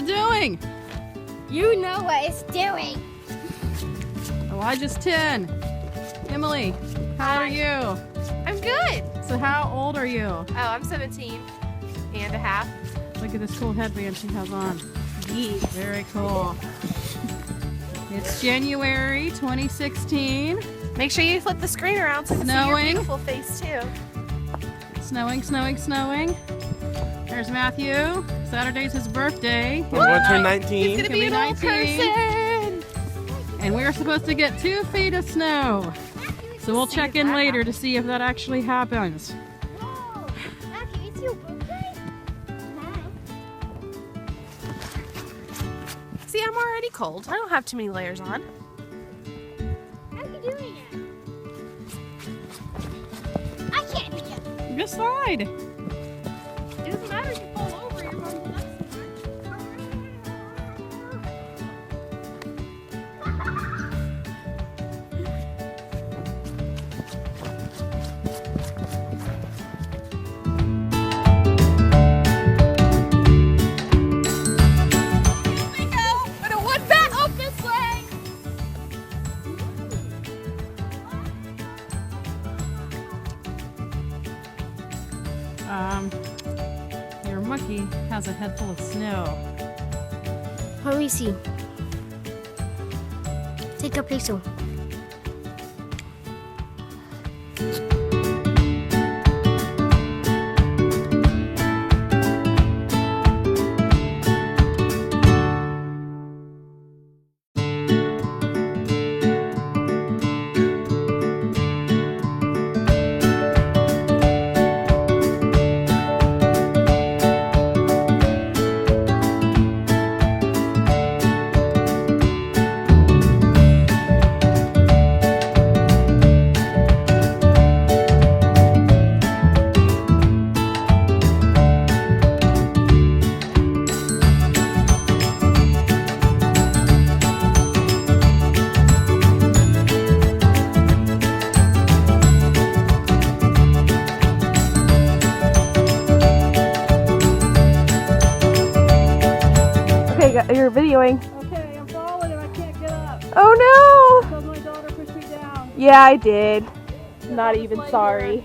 it doing? You know what it's doing. Elijah's 10. Emily, how are you? I'm good. So how old are you? Oh, I'm 17 and a half. Look at this cool headband she has on. Yeah. Very cool. It's January 2016. Make sure you flip the screen around so you can see your Snowing. beautiful face too. Snowing, snowing, snowing. There's Matthew. Saturday's his birthday. I'm going to turn He's 19. gonna be an old 19. person. And we're supposed to get 2 feet of snow. So we'll check in later to see if that actually happens. Whoa. Matthew, it's your birthday? Nice. See, I'm already cold. I don't have too many layers on. How are you doing it? I can't do it. Just slide. It doesn't matter if you fall over, you're going to the next Your monkey has a head full of snow. Let me see. Take a picture. You're videoing. Okay, I'm falling and I can't get up. Oh no! Because my daughter pushed me down. Yeah, I did. Not even sorry.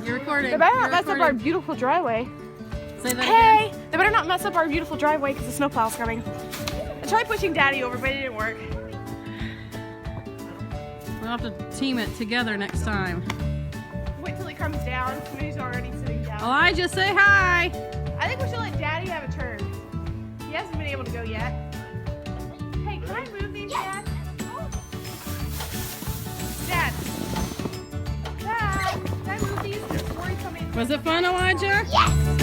You're recording. They better not mess up our beautiful driveway. Say that Hey! again. They better not mess up our beautiful driveway because the snowplow's coming. I tried pushing Daddy over, but it didn't work. We'll have to team it together next time. Wait till he comes down. He's already sitting down. Elijah, say hi. I think we should let Daddy have a turn. He hasn't been able to go yet. Hey, can I move these, Dad? Dad. Dad, can I move these before he comes in? Was it fun, Elijah? Yes!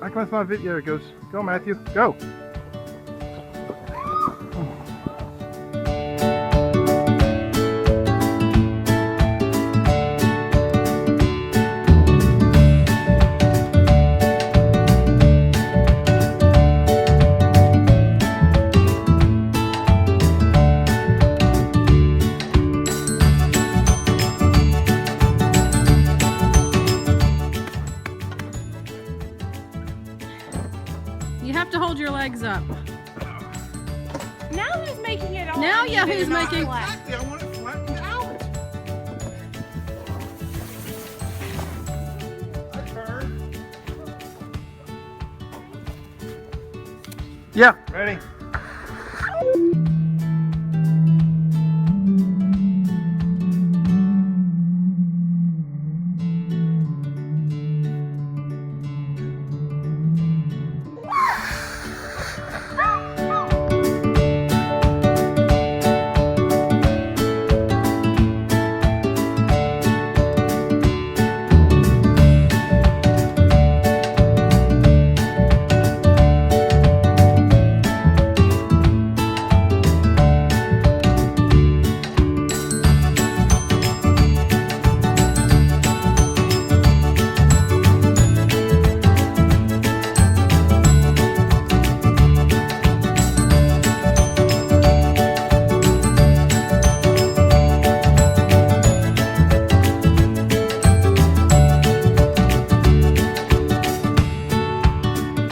I can find video. It goes, go Matthew, go. You have to hold your legs up. Now who's making it all? Now uneven who's and not making- flat? I want it flattened out. Yeah, ready.